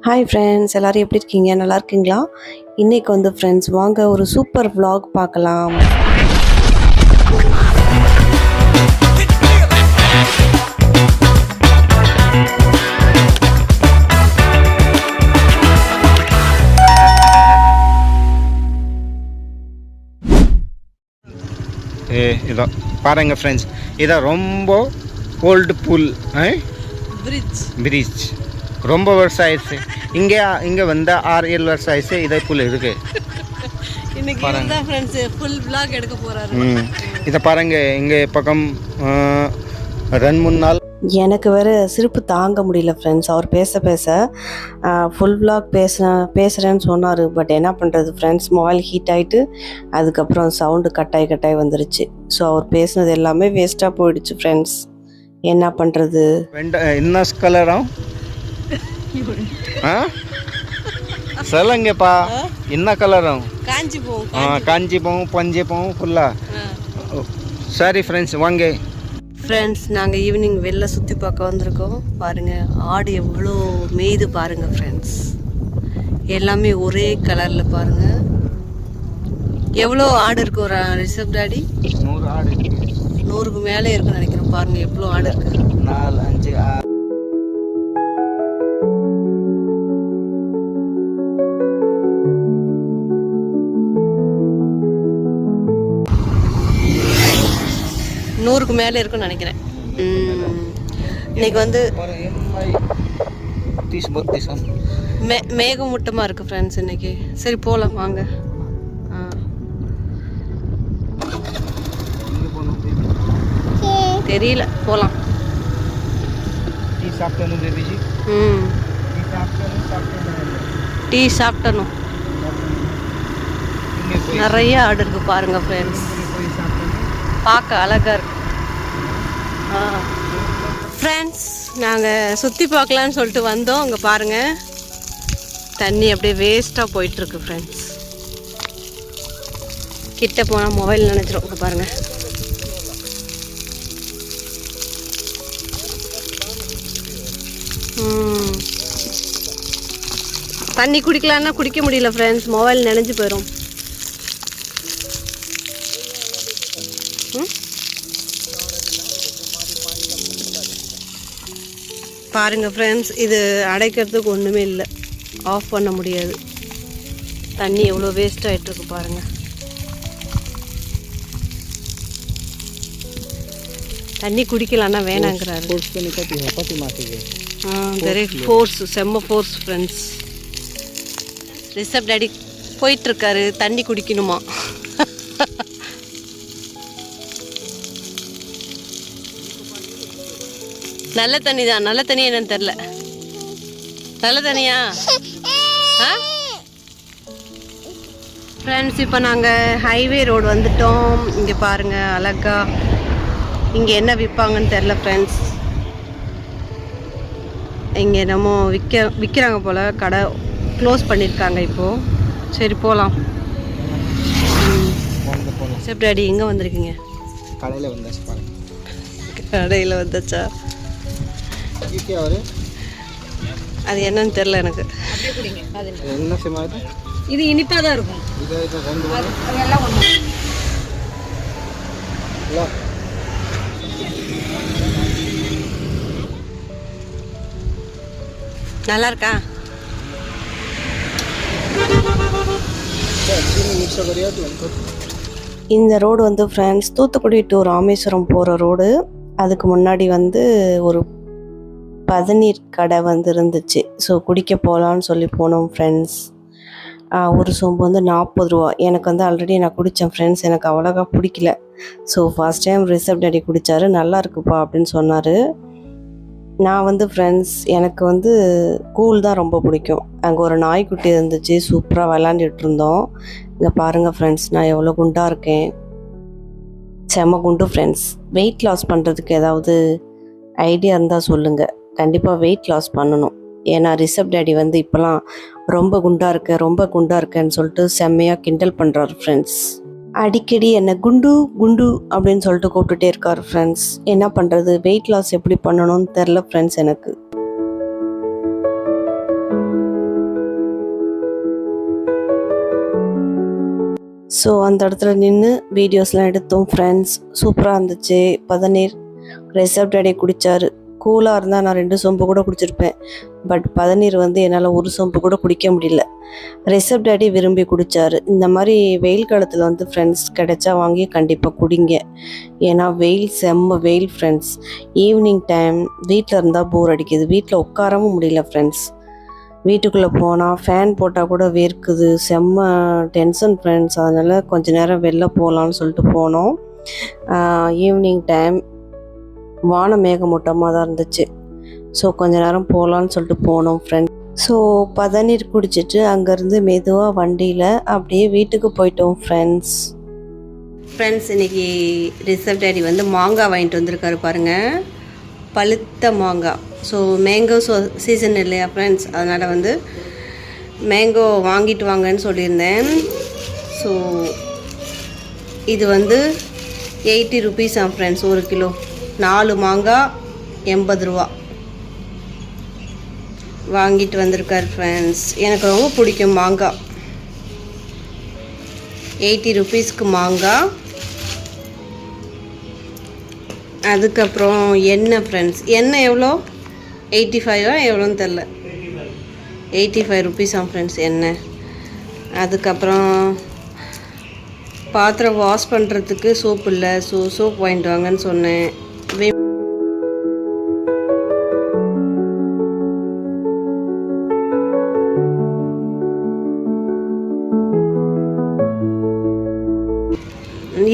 Hi friends, எல்லோரும் எப்படி இருக்கீங்க? நல்லா இருக்கீங்களா? இன்றைக்கி வந்து ஃப்ரெண்ட்ஸ் வாங்க ஒரு சூப்பர் vlog பார்க்கலாம். இதோ பாருங்க ஃப்ரெண்ட்ஸ், இதான் ரொம்ப ஓல்டு புல் பிரிட்ஜ் ரொம்ப வருஷம் ஆயிடுச்சு. இங்கே வந்து 6-7 வருஷம் ஆயிடுச்சு. இதே புல் இருக்கு. இதை பாருங்க, இங்கே பக்கம் 2-3 நாள் எனக்கு வேறு சிரிப்பு தாங்க முடியல ஃப்ரெண்ட்ஸ். அவர் பேச ஃபுல் vlog பேசுகிறேன்னு சொன்னார். பட் என்ன பண்ணுறது ஃப்ரெண்ட்ஸ், மொபைல் ஹீட் ஆகிட்டு அதுக்கப்புறம் சவுண்டு கட்டாய் வந்துருச்சு. ஸோ அவர் பேசுனது எல்லாமே வேஸ்ட்டாக போயிடுச்சு ஃப்ரெண்ட்ஸ். என்ன பண்ணுறது? என்ன கலரும் சொல்லுங்கப்பா, என்ன கலரும்? காஞ்சிப்போம் பஞ்சிப்போம் ஃபுல்லாக. சரி ஃப்ரெண்ட்ஸ் வாங்க. ஃப்ரெண்ட்ஸ், நாங்கள் ஈவினிங் வெளில சுற்றி பார்க்க வந்திருக்கோம். பாருங்கள், ஆடு எவ்வளோ மேய்து பாருங்கள் ஃப்ரெண்ட்ஸ். எல்லாமே ஒரே கலரில் பாருங்கள். எவ்வளோ ஆடு இருக்கு ஒரு ரிசர்வ் டாடி? 100 ஆடு. 100க்கு மேலே இருக்குன்னு நினைக்கிறேன். பாருங்கள் எவ்வளோ ஆடு இருக்கு. 4, 5, 6. நூறுக்கு மேலே இருக்குன்னு நினைக்கிறேன். இன்னைக்கு வந்து மேகமூட்டமாக இருக்குது ஃப்ரெண்ட்ஸ் இன்னைக்கு. சரி போகலாம் வாங்க. தெரியல, போகலாம். டீ சாப்பிட்டணும். நிறைய ஆடு இருக்கு பாருங்க ஃப்ரெண்ட்ஸ். பார்க்க அழகாக இருக்கு. ஃப்ரெண்ட்ஸ், நாங்கள் சுற்றி பார்க்கலான்னு சொல்லிட்டு வந்தோம். அங்கே பாருங்கள், தண்ணி அப்படியே வேஸ்ட்டாக போயிட்டுருக்கு ஃப்ரெண்ட்ஸ். கிட்ட போனால் மொபைல் நினச்சிரும். இங்கே பாருங்கள். தண்ணி குடிக்கலான்னா குடிக்க முடியல ஃப்ரெண்ட்ஸ், மொபைல் நினைஞ்சு போயிடும். பாருங்கள் ஃப்ரெண்ட்ஸ், இது அடைக்கிறதுக்கு ஒன்றுமே இல்லை. ஆஃப் பண்ண முடியாது. தண்ணி எவ்வளோ வேஸ்ட் ஆகிட்டுருக்கு பாருங்கள். தண்ணி குடிக்கலான்னா வேணாங்கிறாரு. ஃபோர்ஸ், செம்ம ஃபோர்ஸ் ஃப்ரெண்ட்ஸ். ரிசர்வ் டாடி போயிட்டுருக்காரு, தண்ணி குடிக்கணுமா. நல்ல தண்ணி தான். நல்ல தண்ணி என்னன்னு தெரில. நல்ல தண்ணியா? ஃப்ரெண்ட்ஸ், இப்போ நாங்கள் ஹைவே ரோடு வந்துட்டோம். இங்கே பாருங்கள் அழகா. இங்கே என்ன விற்பாங்கன்னு தெரில ஃப்ரெண்ட்ஸ். இங்கே நம்ம விற்கிறாங்க போல். கடை க்ளோஸ் பண்ணியிருக்காங்க இப்போது. சரி போகலாம். சரி டாடி, எங்கே வந்திருக்கீங்க? கடையில் வந்தாச்சு பாருங்க. கடையில் வந்தாச்சா? அது என்னன்னு தெரியல எனக்கு. இது இனிப்பாக தான் இருக்கும். நல்லா இருக்கா? இந்த ரோடு வந்து ஃப்ரெண்ட்ஸ் தூத்துக்குடி டு ராமேஸ்வரம் போகிற ரோடு. அதுக்கு முன்னாடி வந்து ஒரு பதநீர் கடை வந்து இருந்துச்சு. ஸோ குடிக்க போகலான்னு சொல்லி போனோம் ஃப்ரெண்ட்ஸ். ஒரு சொம்பு வந்து 40 ரூபா. எனக்கு வந்து ஆல்ரெடி நான் குடித்தேன் ஃப்ரெண்ட்ஸ். எனக்கு அவ்வளோக்கா பிடிக்கல. So first time Rishab daddy குடித்தாரு. நல்லா இருக்குப்பா அப்படின்னு சொன்னார். நான் வந்து ஃப்ரெண்ட்ஸ், எனக்கு வந்து கூழ் தான் ரொம்ப பிடிக்கும். அங்கே ஒரு நாய்க்குட்டி இருந்துச்சு, சூப்பராக விளாண்டுட்டு இருந்தோம். இங்கே பாருங்கள் ஃப்ரெண்ட்ஸ், நான் எவ்வளோ குண்டாக இருக்கேன். செம்ம குண்டு ஃப்ரெண்ட்ஸ். வெயிட் லாஸ் பண்ணுறதுக்கு ஏதாவது ஐடியா இருந்தால் சொல்லுங்கள். கண்டிப்பாக வெயிட் லாஸ் பண்ணணும். ஏன்னா ரிசர்வ் டாடி வந்து இப்போலாம் ரொம்ப குண்டாக இருக்கேன்னு சொல்லிட்டு செம்மையாக கிண்டல் பண்ணுறாரு ஃப்ரெண்ட்ஸ். அடிக்கடி என்ன குண்டு குண்டு அப்படின்னு சொல்லிட்டு கூப்பிட்டுட்டே இருக்கார் ஃப்ரெண்ட்ஸ். என்ன பண்ணுறது, வெயிட் லாஸ் எப்படி பண்ணணும்னு தெரில ஃப்ரெண்ட்ஸ் எனக்கு. ஸோ அந்த இடத்துல நின்று வீடியோஸ்லாம் எடுத்தோம் ஃப்ரெண்ட்ஸ். சூப்பராக இருந்துச்சு. பதநீர் ரிசப் டேடி குடித்தார். கூலாக இருந்தால் நான் 2 சொம்பு கூட குடிச்சிருப்பேன். பட் பதநீர் வந்து என்னால் 1 சொம்பு கூட குடிக்க முடியல. ரிசப் டேடி விரும்பி குடித்தார். இந்த மாதிரி வெயில் காலத்தில் வந்து ஃப்ரெண்ட்ஸ் கிடைச்சா வாங்கி கண்டிப்பாக குடிங்க. ஏன்னா வெயில் செம்ம வெயில் ஃப்ரெண்ட்ஸ். ஈவினிங் டைம் வீட்டில் இருந்தால் போர் அடிக்குது. வீட்டில் உட்காரவும் முடியல ஃப்ரெண்ட்ஸ். வீட்டுக்குள்ளே போனால் ஃபேன் போட்டால் கூட வேர்க்குது. செம்ம டென்ஷன் ஃப்ரெண்ட்ஸ். அதனால் கொஞ்ச நேரம் வெளில போகலான்னு சொல்லிட்டு போனோம். ஈவினிங் டைம் வானம் மேகமூட்டமாக தான் இருந்துச்சு. ஸோ கொஞ்ச நேரம் போகலான்னு சொல்லிட்டு போனோம் ஃப்ரெண்ட்ஸ். ஸோ பதநீர் குடிச்சிட்டு அங்கேருந்து மெதுவாக வண்டியில் அப்படியே வீட்டுக்கு போயிட்டோம் ஃப்ரெண்ட்ஸ். இன்றைக்கி ரிசப் டேடி வந்து மாங்காய் வாங்கிட்டு வந்திருக்காரு பாருங்கள். பழுத்த மாங்காய். ஸோ மேங்கோ சீசன் இல்லையா ஃப்ரெண்ட்ஸ், அதனால் வந்து மேங்கோ வாங்கிட்டு வாங்கன்னு சொல்லியிருந்தேன். ஸோ இது வந்து 80 ருபீஸா ஃப்ரெண்ட்ஸ் 1 கிலோ. 4 மாங்காய் 80 ரூபா வாங்கிட்டு வந்திருக்கார் ஃப்ரெண்ட்ஸ். எனக்கு ரொம்ப பிடிக்கும் மாங்காய். 80 ருபீஸ்க்கு மாங்காய். அதுக்கப்புறம் எண்ணெய் ஃப்ரெண்ட்ஸ். எண்ணெய் எவ்வளோ? 85 எவ்வளோன்னு தெரில. 85 ருபீஸா ஃப்ரெண்ட்ஸ் எண்ணெய். அதுக்கப்புறம் பாத்திரம் வாஷ் பண்ணுறதுக்கு சோப் இல்லை. ஸோ சோப் வாங்கிட்டு வாங்கன்னு சொன்னேன்.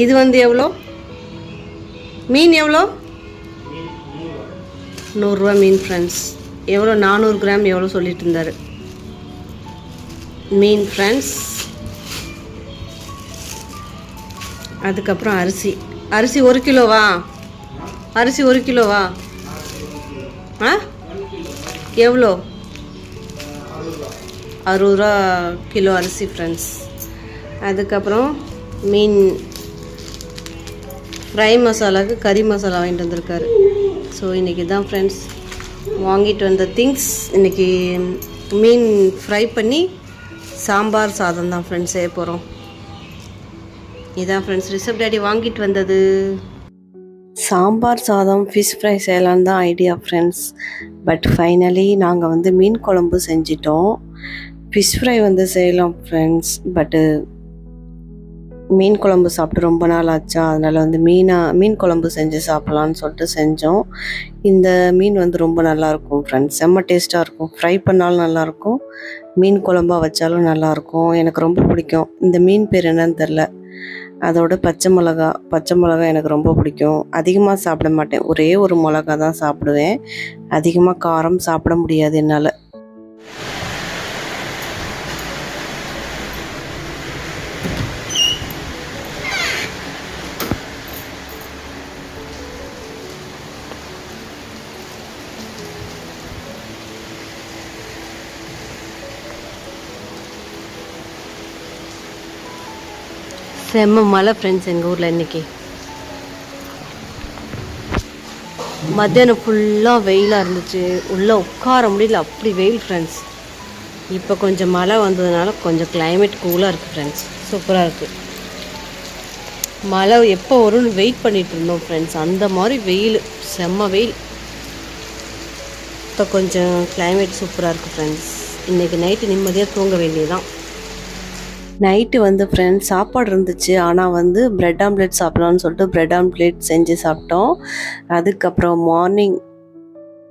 இது வந்து எவ்வளோ? மீன் எவ்வளோ? 100 ரூபா மீன் ஃப்ரெண்ட்ஸ். எவ்வளோ? 400 கிராம் எவ்வளோ சொல்லிட்டு இருந்தார் மீன் ஃப்ரெண்ட்ஸ். அதுக்கப்புறம் அரிசி. அரிசி 1 கிலோவா? அரிசி 1 கிலோவா? எவ்வளோ? 60 ரூபா கிலோ அரிசி ஃப்ரெண்ட்ஸ். அதுக்கப்புறம் மீன் ஃப்ரை மசாலாவுக்கு கறி மசாலா வாங்கிட்டு வந்திருக்காரு. ஸோ இன்றைக்கி தான் ஃப்ரெண்ட்ஸ் வாங்கிட்டு வந்த திங்ஸ். இன்றைக்கி மீன் ஃப்ரை பண்ணி சாம்பார் சாதம் தான் ஃப்ரெண்ட்ஸ் செய்ய போகிறோம். இதான் ஃப்ரெண்ட்ஸ் ரிசப் டேடி வாங்கிட்டு வந்தது. சாம்பார் சாதம் ஃபிஷ் ஃப்ரை செய்யலான்னு தான் ஐடியா ஃப்ரெண்ட்ஸ். பட் ஃபைனலி நாங்கள் வந்து மீன் குழம்பு செஞ்சிட்டோம். ஃபிஷ் ஃப்ரை வந்து செய்யலாம் ஃப்ரெண்ட்ஸ். பட்டு மீன் குழம்பு சாப்பிட்டு ரொம்ப நாள் ஆச்சா, அதனால் வந்து மீன் குழம்பு செஞ்சு சாப்பிட்லான்னு சொல்லிட்டு செஞ்சோம். இந்த மீன் வந்து ரொம்ப நல்லாயிருக்கும் ஃப்ரெண்ட்ஸ். செம்ம டேஸ்ட்டாக இருக்கும். ஃப்ரை பண்ணாலும் நல்லாயிருக்கும், மீன் குழம்பா வச்சாலும் நல்லாயிருக்கும். எனக்கு ரொம்ப பிடிக்கும். இந்த மீன் பேர் என்னன்னு தெரில. அதோட பச்சை மிளகா எனக்கு ரொம்ப பிடிக்கும். அதிகமாக சாப்பிட மாட்டேன். ஒரே ஒரு மிளகா தான் சாப்பிடுவேன். அதிகமாக காரம் சாப்பிட முடியாது என்னால். செம்ம மழை ஃப்ரெண்ட்ஸ் எங்கள் ஊரில் இன்றைக்கி. மத்தியானம் ஃபுல்லாக வெயிலாக இருந்துச்சு. உள்ளே உட்கார முடியல, அப்படி வெயில் ஃப்ரெண்ட்ஸ். இப்போ கொஞ்சம் மழை வந்ததுனால கொஞ்சம் கிளைமேட் கூலாக இருக்குது ஃப்ரெண்ட்ஸ். சூப்பராக இருக்குது. மழை எப்போ வரும்னு வெயிட் பண்ணிகிட்டு இருந்தோம் ஃப்ரெண்ட்ஸ். அந்த மாதிரி வெயில், செம்ம வெயில். இப்போ கொஞ்சம் கிளைமேட் சூப்பராக இருக்குது ஃப்ரெண்ட்ஸ். இன்றைக்கி நைட்டு நிம்மதியாக தூங்க வேண்டியதுதான். நைட்டு வந்து ஃப்ரெண்ட்ஸ் சாப்பாடு இருந்துச்சு. ஆனால் வந்து ப்ரெட் ஆம்லேட் சாப்பிட்லான்னு சொல்லிட்டு ப்ரெட் ஆம்லேட் செஞ்சு சாப்பிட்டோம். அதுக்கப்புறம் மார்னிங்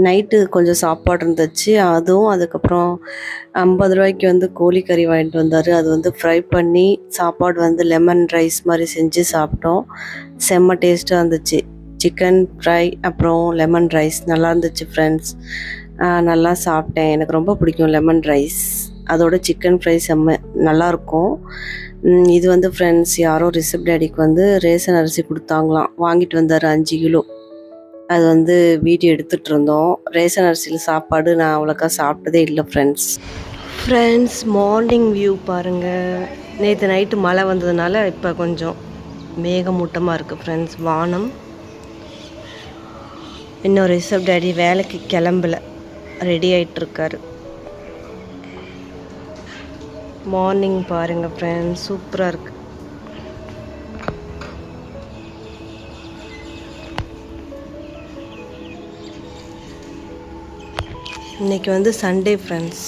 நைட்டு கொஞ்சம் சாப்பாடு இருந்துச்சு, அதுவும். அதுக்கப்புறம் 50 ரூபாய்க்கு வந்து கோழிக்கறி வாங்கிட்டு வந்தார். அது வந்து ஃப்ரை பண்ணி சாப்பாடு வந்து லெமன் ரைஸ் மாதிரி செஞ்சு சாப்பிட்டோம். செம்ம டேஸ்ட்டாக இருந்துச்சு. சிக்கன் ஃப்ரை அப்புறம் லெமன் ரைஸ் நல்லா இருந்துச்சு ஃப்ரெண்ட்ஸ். நல்லா சாப்பிட்டேன். எனக்கு ரொம்ப பிடிக்கும் லெமன் ரைஸ். அதோட சிக்கன் ஃப்ரை செம்ம நல்லாயிருக்கும். இது வந்து ஃப்ரெண்ட்ஸ் யாரோ ரிசப் டேடிக்கு வந்து ரேஷன் அரிசி கொடுத்தாங்களாம். வாங்கிட்டு வந்தார் 5 கிலோ. அது வந்து வீடியோ எடுத்துகிட்டு இருந்தோம். ரேஷன் அரிசியில் சாப்பாடு நான் அவ்வளோக்கா சாப்பிட்டதே இல்லை ஃப்ரெண்ட்ஸ். மார்னிங் வியூ பாருங்கள். நேற்று நைட்டு மழை வந்ததுனால இப்போ கொஞ்சம் மேகமூட்டமாக இருக்குது ஃப்ரெண்ட்ஸ் வானம். இன்னும் ரிசப் டேடி வேலைக்கு கிளம்பல, ரெடி ஆகிட்டுருக்காரு. மார்னிங் பாருங்கள் ஃப்ரெண்ட்ஸ், சூப்பராக இருக்குது. இன்றைக்கி வந்து சண்டே ஃப்ரெண்ட்ஸ்.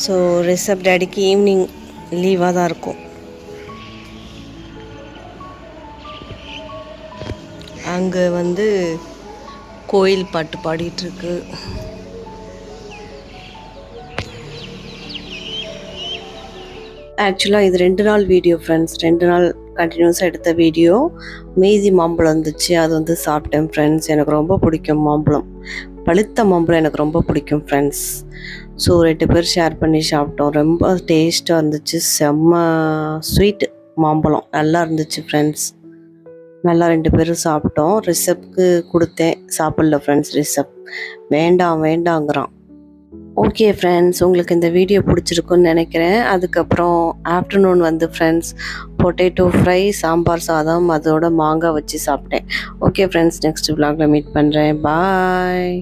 ஸோ ரிஷப் டேடிக்கு ஈவினிங் லீவாக தான் இருக்கும். அங்கே வந்து கோயில் பாட்டு பாடிட்டுருக்கு. ஆக்சுவலாக இது 2 நாள் வீடியோ ஃப்ரெண்ட்ஸ். 2 நாள் கண்டினியூஸாக எடுத்த வீடியோ. மீதி மாம்பழம் இருந்துச்சு, அது வந்து சாப்பிட்டேன் ஃப்ரெண்ட்ஸ். எனக்கு ரொம்ப பிடிக்கும் மாம்பழம். பழுத்த மாம்பழம் எனக்கு ரொம்ப பிடிக்கும் ஃப்ரெண்ட்ஸ். ஸோ 2 பேர் ஷேர் பண்ணி சாப்பிட்டோம். ரொம்ப டேஸ்ட்டாக இருந்துச்சு. செம்ம ஸ்வீட்டு மாம்பழம் நல்லா இருந்துச்சு ஃப்ரெண்ட்ஸ். நல்லா 2 பேரும் சாப்பிட்டோம். ரிஷப்க்கு கொடுத்தேன், சாப்பிடல ஃப்ரெண்ட்ஸ். ரிஷப் வேண்டாங்கிறான். ஓகே ஃப்ரெண்ட்ஸ், உங்களுக்கு இந்த வீடியோ பிடிச்சிருக்குன்னு நினைக்கிறேன். அதுக்கப்புறம் ஆஃப்டர்நூன் வந்து ஃப்ரெண்ட்ஸ் பொட்டேட்டோ ஃப்ரை, சாம்பார் சாதம், அதோட மாங்காய் வச்சு சாப்பிட்டேன். ஓகே ஃப்ரெண்ட்ஸ், நெக்ஸ்ட் vlogல மீட் பண்ணுறேன். பாய்.